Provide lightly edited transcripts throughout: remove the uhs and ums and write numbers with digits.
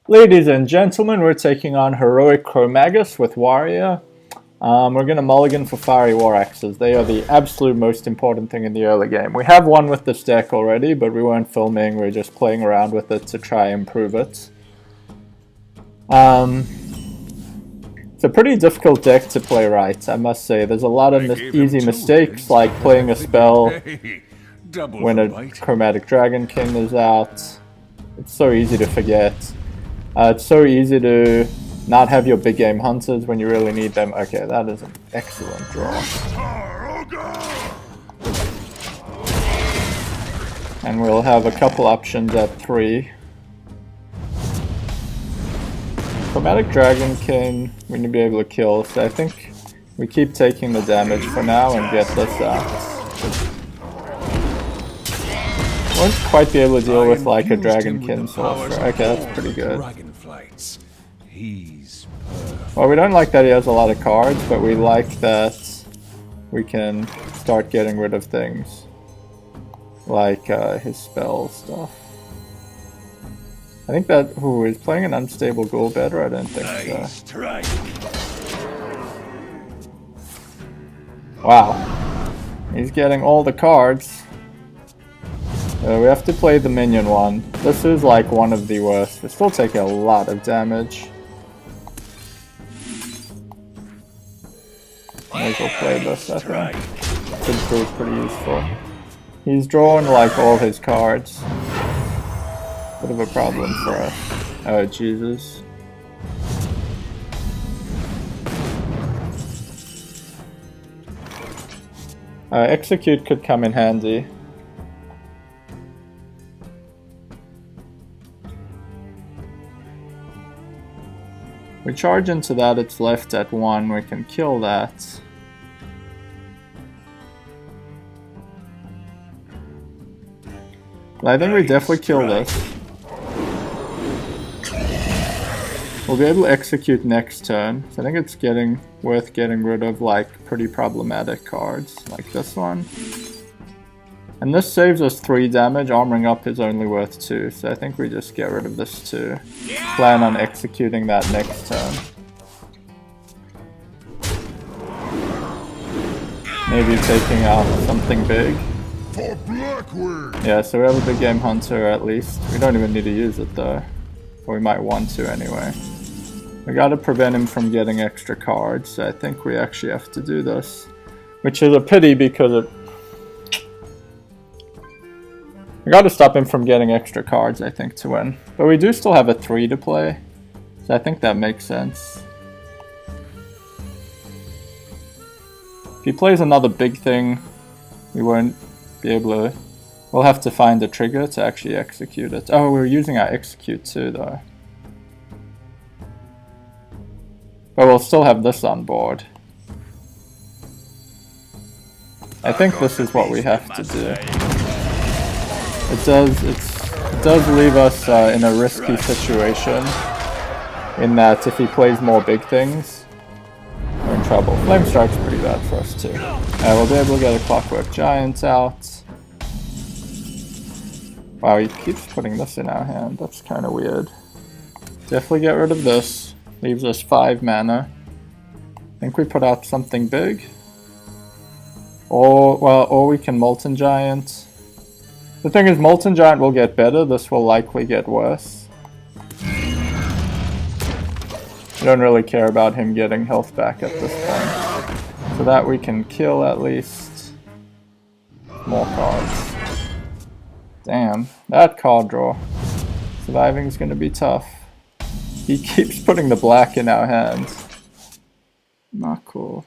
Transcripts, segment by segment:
Ladies and gentlemen, we're taking on Heroic Chromaggus with Warrior. We're going to mulligan for Fiery War Axes. They are the absolute most important thing in the early game. We have one with this deck already, but we weren't filming, we were just playing around with it to try and improve it. It's a pretty difficult deck to play right, I must say. There's a lot of easy mistakes, like playing a spell when a Chromatic Dragon King is out. It's so easy to forget. It's so easy to not have your big game hunters when you really need them. Okay, that is an excellent draw. And we'll have a couple options at 3. Chromatic Dragon King, we need to be able to kill, so I think we keep taking the damage for now and get this out. Won't quite be able to deal with like a Dragonkin Sorcerer. Okay, that's pretty good. Well, we don't like that he has a lot of cards, but we like that we can start getting rid of things like his spell stuff. I think that, ooh, he's playing an Unstable Ghoul better? I don't think so. Wow. He's getting all the cards. We have to play the minion one. This is like one of the worst. We're still taking a lot of damage. Might as well play this, I think. Could prove pretty useful. He's drawn like all his cards. Bit of a problem for us. Oh, Jesus. Execute could come in handy. We charge into that, it's left at 1, we can kill that. But I think we definitely kill this. We'll be able to execute next turn, so I think it's worth getting rid of like pretty problematic cards, like this one. And this saves us 3 damage, armoring up is only worth 2, so I think we just get rid of this too. Plan on executing that next turn. Maybe taking out something big. Yeah, so we have a big game hunter at least. We don't even need to use it though. Or we might want to anyway. We gotta prevent him from getting extra cards, so I think we actually have to do this. Which is a pity because it... We gotta stop him from getting extra cards, I think, to win. But we do still have a 3 to play, so I think that makes sense. If he plays another big thing, we won't be able to... We'll have to find a trigger to actually execute it. Oh, we're using our execute too, though. But we'll still have this on board. I think this is what we have to do. It does leave us in a risky situation, in that if he plays more big things, we're in trouble. Flame Strike's pretty bad for us too. We'll be able to get a Clockwork Giant out. Wow, he keeps putting this in our hand, that's kind of weird. Definitely get rid of this, leaves us 5 mana. I think we put out something big. Or we can Molten Giant. The thing is, Molten Giant will get better, this will likely get worse. I don't really care about him getting health back at this point. So that we can kill at least. More cards. Damn, that card draw. Surviving's gonna be tough. He keeps putting the black in our hands. Not cool.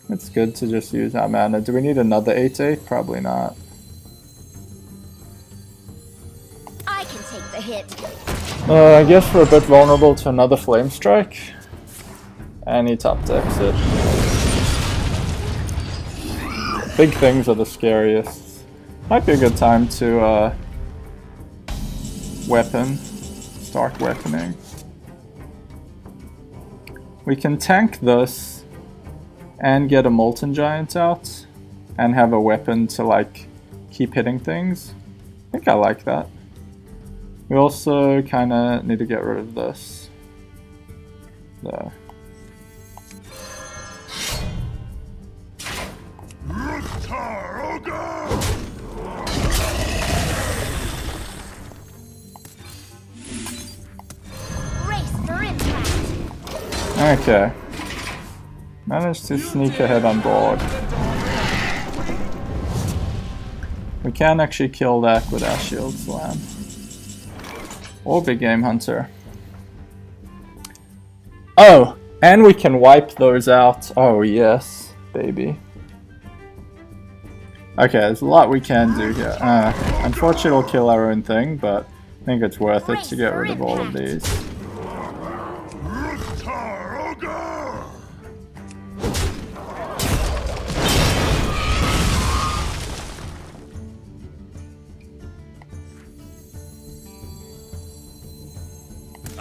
It's good to just use our mana. Do we need another 8/8? Probably not. I can take the hit. I guess we're a bit vulnerable to another Flame Strike. And he top decks it. Big things are the scariest. Might be a good time to start weaponing. We can tank this and get a Molten Giant out. and have a weapon to like keep hitting things. I think I like that. We also kind of need to get rid of this. There. Okay. Managed to sneak ahead on board. We can actually kill that with our shield slam. Or big game hunter. Oh! And we can wipe those out. Oh yes, baby. Okay, there's a lot we can do here. Unfortunately it'll kill our own thing, but I think it's worth it to get rid of all of these.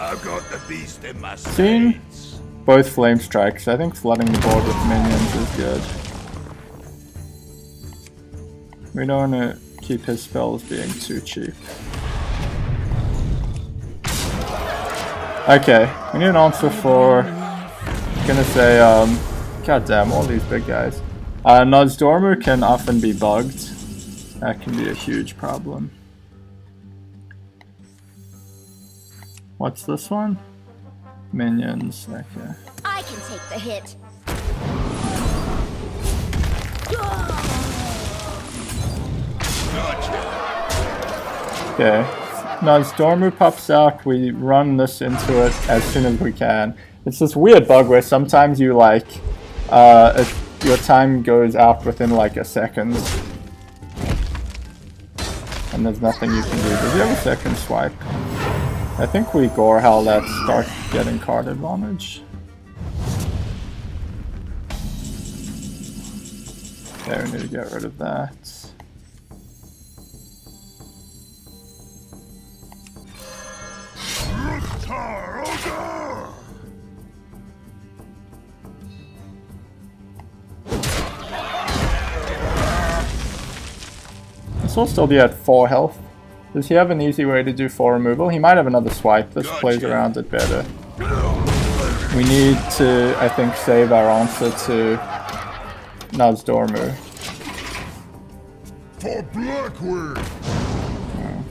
I've got the beast in my Seen sights. both flame strikes. I think flooding the board with minions is good. We don't want to keep his spells being too cheap. Okay, we need an answer for... I'm gonna say, god damn, all these big guys. Nozdormu can often be bugged. That can be a huge problem. What's this one? Minions, okay. I can take the hit. Okay. Nozdormu pops out, we run this into it as soon as we can. It's this weird bug where sometimes you like, your time goes out within like a second. And there's nothing you can do. Did you have a second swipe? I think we gore how that start getting card advantage. Okay, we need to get rid of that. This will still be at 4 health. Does he have an easy way to do 4 removal? He might have another swipe. This plays around it better. We need to, I think, save our answer to Nozdormu. For Blackrock. Oh.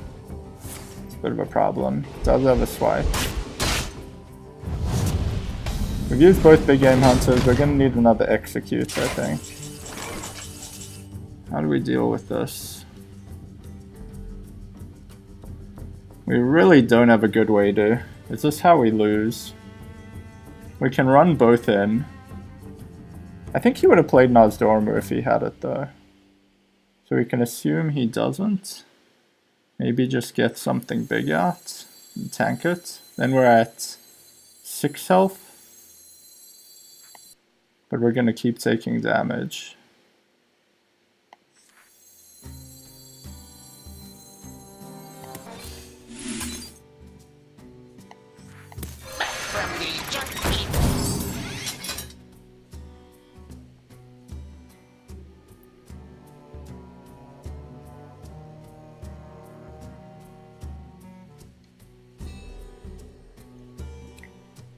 It's a bit of a problem. Does have a swipe. We've used both big game hunters. We're gonna need another execute, I think. How do we deal with this? We really don't have a good way to... Is this how we lose? We can run both in. I think he would have played Nozdormu if he had it though. So we can assume he doesn't. Maybe just get something big out and tank it. Then we're at 6 health. But we're gonna keep taking damage.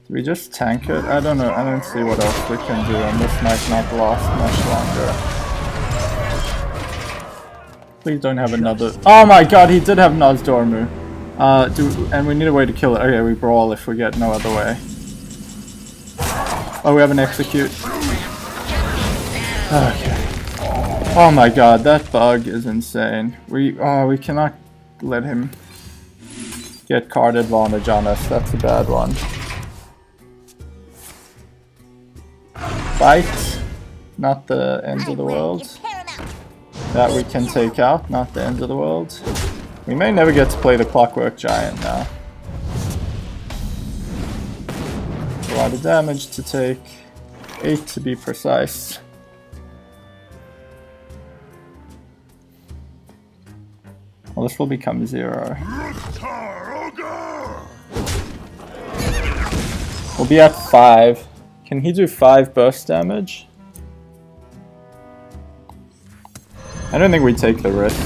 We just tank it? I don't know, I don't see what else we can do, and this might not last much longer. Please don't have another... Oh my god, he did have Nozdormu. And we need a way to kill it. Okay, we brawl if we get no other way. Oh, we have an execute. Okay. Oh my god, that bug is insane. We cannot let him get card advantage on us. That's a bad one. Fight, not the end of the world. That we can take out, not the end of the world. We may never get to play the Clockwork Giant now. A lot of damage to take. 8 to be precise. Well, this will become 0. We'll be at 5. Can he do 5 burst damage? I don't think we take the risk.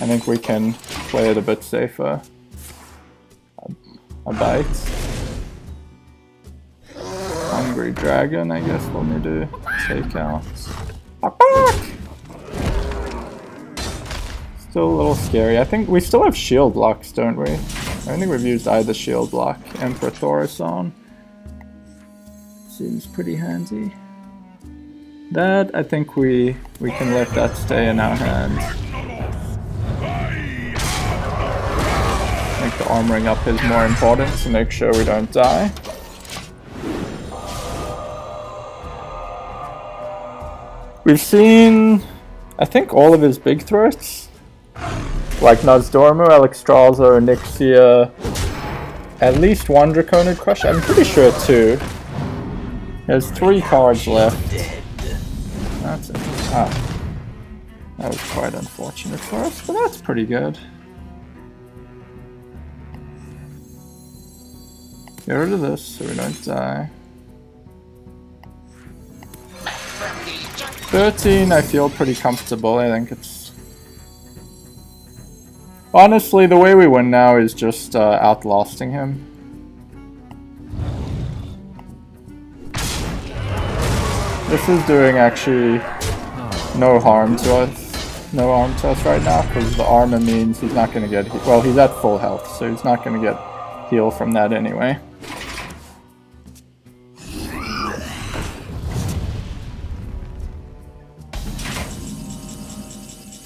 I think we can play it a bit safer. A bite. Hungry dragon, I guess we'll need to take out. Still a little scary. I think we still have shield blocks, don't we? I don't think we've used either shield block. Emperor Taurus on. Seems pretty handy. That, I think we can let that stay in our hands. I think the armoring up is more important to make sure we don't die. We've seen, I think, all of his big threats. Like Nozdormu, Alexstrasza, Nyxia, at least one Draconic Crush. I'm pretty sure 2. There's 3 cards left. That's it. Ah. That was quite unfortunate for us, but that's pretty good. Get rid of this so we don't die. 13, I feel pretty comfortable. I think it's... Honestly, the way we win now is just outlasting him. This is doing actually no harm to us. No harm to us right now, because the armor means he's not going to get... Well, he's at full health, so he's not going to get heal from that anyway.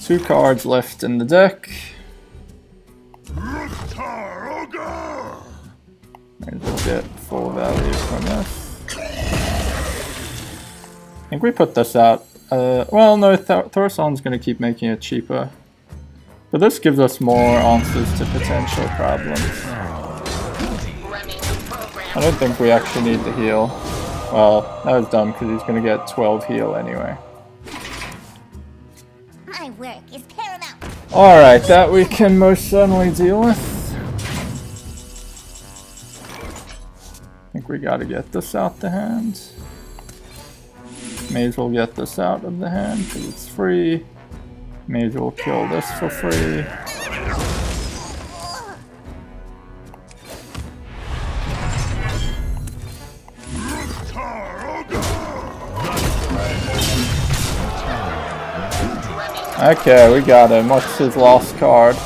Two cards left in the deck. Might as well get full value from this. I think we put this out. Well, no, Thorson's going to keep making it cheaper. But this gives us more answers to potential problems. I don't think we actually need the heal. Well, that was dumb because he's going to get 12 heal anyway. My work is paramount. Alright, that we can most certainly deal with. I think we gotta get this out the hand. May as well get this out of the hand because it's free. May as well kill this for free. Okay, we got him. What's his last card?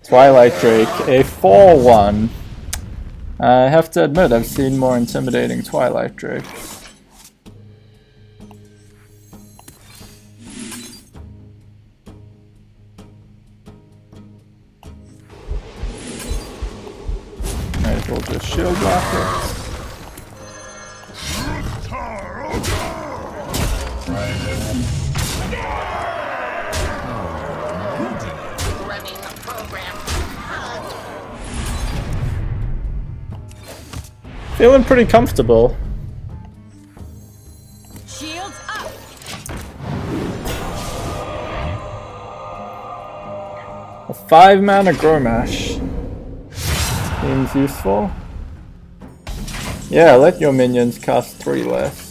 Twilight Drake, a 4/1. I have to admit, I've seen more intimidating Twilight Drakes. Might as well just shield block it. Feeling pretty comfortable. Shields up. A 5-mana Grommash seems useful. Yeah, let your minions cost 3 less.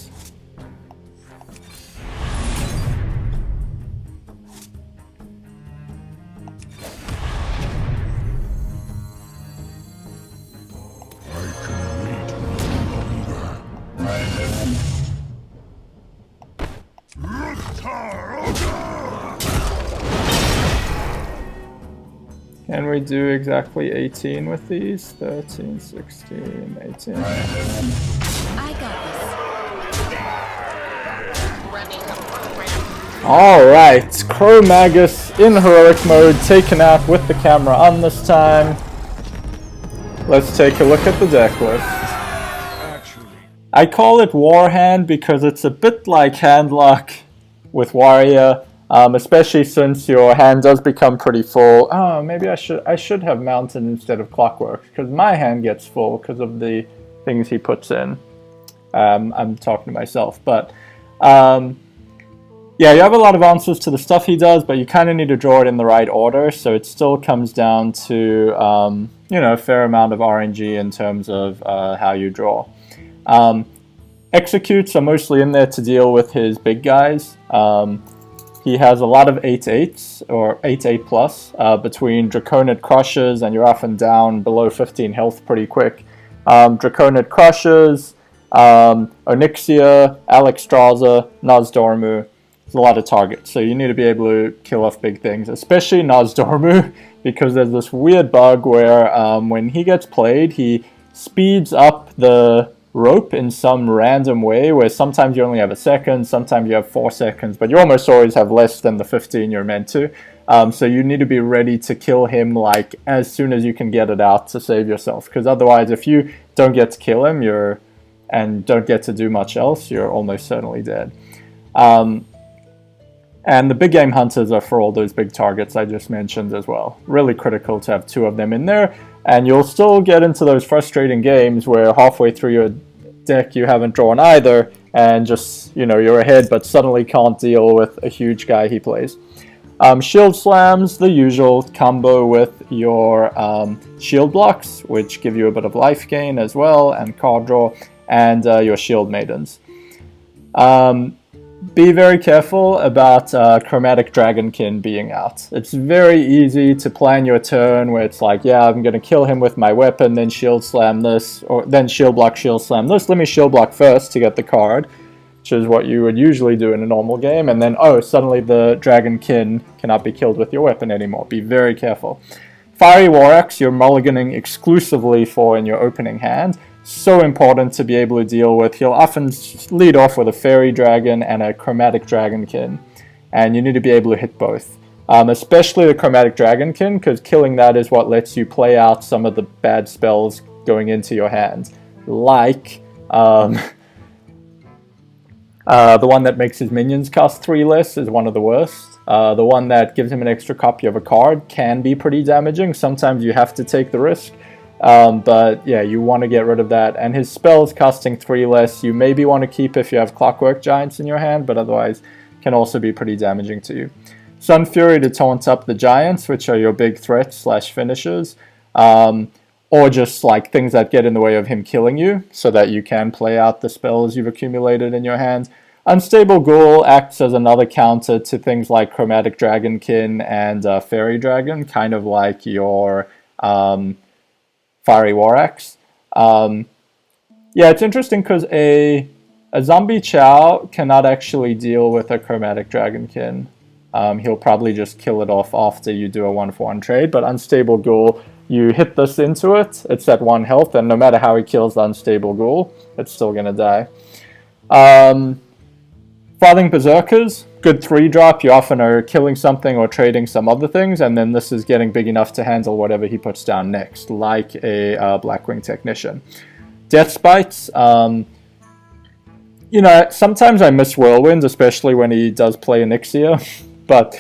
Can we do exactly 18 with these? 13, 16, 18. I got this. Alright, Chromaggus in heroic mode, taken out with the camera on this time. Let's take a look at the deck list. I call it Warhand because it's a bit like Handlock with Warrior. Especially since your hand does become pretty full. Oh, maybe I should have Mountain instead of Clockwork, because my hand gets full because of the things he puts in. I'm talking to myself, but yeah, you have a lot of answers to the stuff he does, but you kind of need to draw it in the right order, so it still comes down to you know, a fair amount of RNG in terms of how you draw. Executes are mostly in there to deal with his big guys. He has a lot of 8/8s or 8/8 plus between Draconid Crushes, and you're often down below 15 health pretty quick. Draconid Crushes, Onyxia, Alexstrasza, Nozdormu. There's a lot of targets, so you need to be able to kill off big things, especially Nozdormu, because there's this weird bug where when he gets played, he speeds up the rope in some random way, where sometimes you only have a second, sometimes you have 4 seconds, but you almost always have less than the 15 you're meant to. So you need to be ready to kill him like as soon as you can get it out to save yourself, because otherwise if you don't get to kill him and don't get to do much else, you're almost certainly dead. And the big game hunters are for all those big targets I just mentioned as well. Really critical to have 2 of them in there, and you'll still get into those frustrating games where halfway through your deck you haven't drawn either, and just, you know, you're ahead but suddenly can't deal with a huge guy he plays. Shield slams, the usual combo with your shield blocks, which give you a bit of life gain as well, and card draw, and your shield maidens. Be very careful about Chromatic Dragonkin being out. It's very easy to plan your turn where it's like, yeah, I'm going to kill him with my weapon, then shield slam this, or then shield block, shield slam this. Let me shield block first to get the card, which is what you would usually do in a normal game, and then, oh, suddenly the Dragonkin cannot be killed with your weapon anymore. Be very careful. Fiery War Axe, you're mulliganing exclusively for in your opening hand. So important to be able to deal with. He'll often lead off with a Fairy Dragon and a Chromatic Dragonkin, and you need to be able to hit both. Especially the Chromatic Dragonkin, because killing that is what lets you play out some of the bad spells going into your hand. Like the one that makes his minions cost 3 less is one of the worst. The one that gives him an extra copy of a card can be pretty damaging. Sometimes you have to take the risk. But yeah, you want to get rid of that. And his spells costing 3 less, you maybe want to keep if you have Clockwork Giants in your hand, but otherwise can also be pretty damaging to you. Sun Fury to taunt up the Giants, which are your big threats / finishers, or just like things that get in the way of him killing you, so that you can play out the spells you've accumulated in your hand. Unstable Ghoul acts as another counter to things like Chromatic Dragonkin and Fairy Dragon, kind of like your Fiery War Axe. Yeah, it's interesting because a Zombie Chow cannot actually deal with a Chromatic Dragonkin. He'll probably just kill it off after you do a 1-for-1 trade, but Unstable Ghoul, you hit this into it, it's at 1 health, and no matter how he kills the Unstable Ghoul, it's still going to die. Farthing Berserkers, good 3-drop, you often are killing something or trading some other things, and then this is getting big enough to handle whatever he puts down next, like a Blackwing Technician. Death Spites, you know, sometimes I miss Whirlwind, especially when he does play Onyxia, but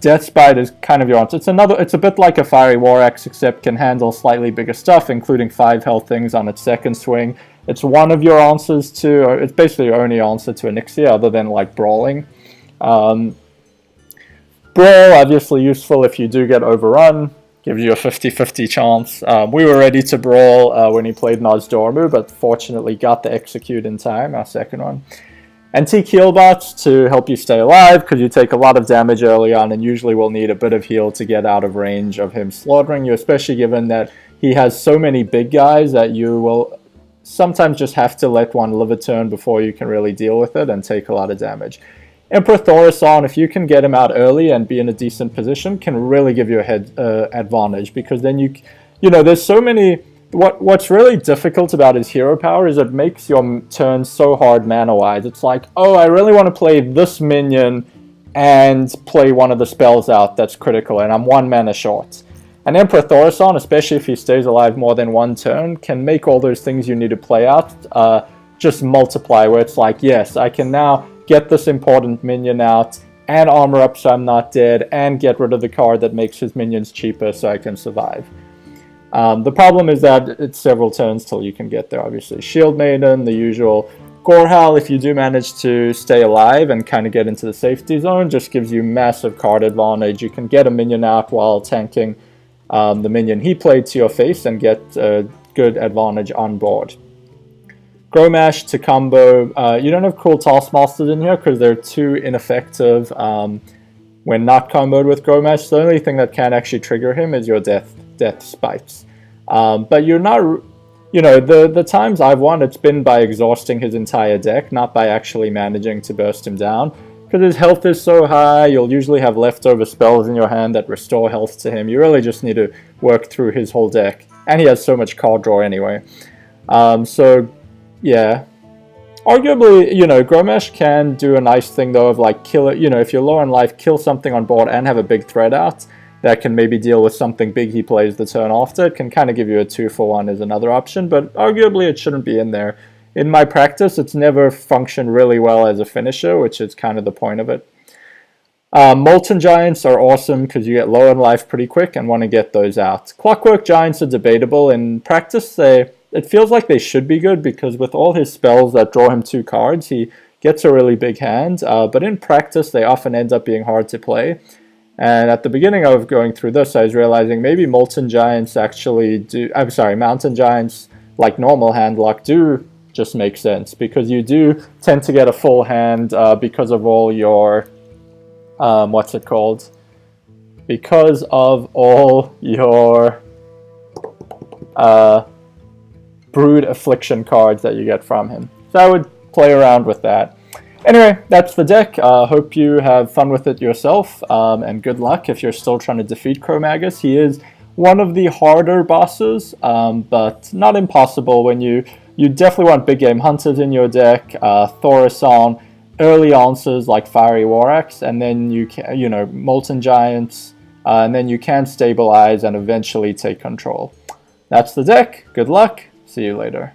Death Spite is kind of your answer. It's a bit like a Fiery War Axe, except can handle slightly bigger stuff, including 5 health things on its second swing. It's one of your answers to, or it's basically your only answer to Onyxia, other than like Brawling. Brawl, obviously useful if you do get overrun, gives you a 50-50 chance. We were ready to Brawl when he played Nozdormu, but fortunately got the Execute in time, our second one. Antique Heal Bots to help you stay alive, because you take a lot of damage early on and usually will need a bit of heal to get out of range of him slaughtering you, especially given that he has so many big guys that you will sometimes just have to let one live a turn before you can really deal with it and take a lot of damage. Emperor Thaurissan, if you can get him out early and be in a decent position, can really give you a head advantage, because then you know, there's so many. What's really difficult about his hero power is it makes your turn so hard mana-wise. It's like, oh, I really want to play this minion and play one of the spells out that's critical, and I'm 1 mana short. And Emperor Thaurissan, especially if he stays alive more than 1 turn, can make all those things you need to play out just multiply, where it's like, yes, I can now get this important minion out and armor up so I'm not dead, and get rid of the card that makes his minions cheaper so I can survive. The problem is that it's several turns till you can get there, obviously. Shield Maiden, the usual. Gorehowl, if you do manage to stay alive and kind of get into the safety zone, just gives you massive card advantage. You can get a minion out while tanking the minion he played to your face and get a good advantage on board. Gromash to combo. You don't have Cruel Taskmasters in here because they're too ineffective when not comboed with Gromash. The only thing that can actually trigger him is your death spites. But you're not... You know, the times I've won, it's been by exhausting his entire deck, not by actually managing to burst him down. Because his health is so high, you'll usually have leftover spells in your hand that restore health to him. You really just need to work through his whole deck. And he has so much card draw anyway. So, yeah. Arguably, you know, Gromash can do a nice thing though of like kill it, you know, if you're low on life, kill something on board and have a big threat out. That can maybe deal with something big he plays the turn after. It can kind of give you a 2-for-1 as another option, but arguably it shouldn't be in there. In my practice, it's never functioned really well as a finisher, which is kind of the point of it. Molten Giants are awesome because you get low in life pretty quick and want to get those out. Clockwork Giants are debatable. In practice, it feels like they should be good because with all his spells that draw him 2 cards, he gets a really big hand. But in practice, they often end up being hard to play. And at the beginning of going through this, I was realizing maybe Molten Giants actually do... I'm sorry, Mountain Giants, like normal hand lock, do just make sense. Because you do tend to get a full hand because of all your... what's it called? Because of all your... Brood Affliction cards that you get from him. So I would play around with that. Anyway, that's the deck. Hope you have fun with it yourself, and good luck if you're still trying to defeat Chromaggus. He is one of the harder bosses, but not impossible. When you definitely want big game hunters in your deck, Thaurissan, early answers like Fiery War Axe, and then you can, you know, Molten Giants, and then you can stabilize and eventually take control. That's the deck. Good luck. See you later.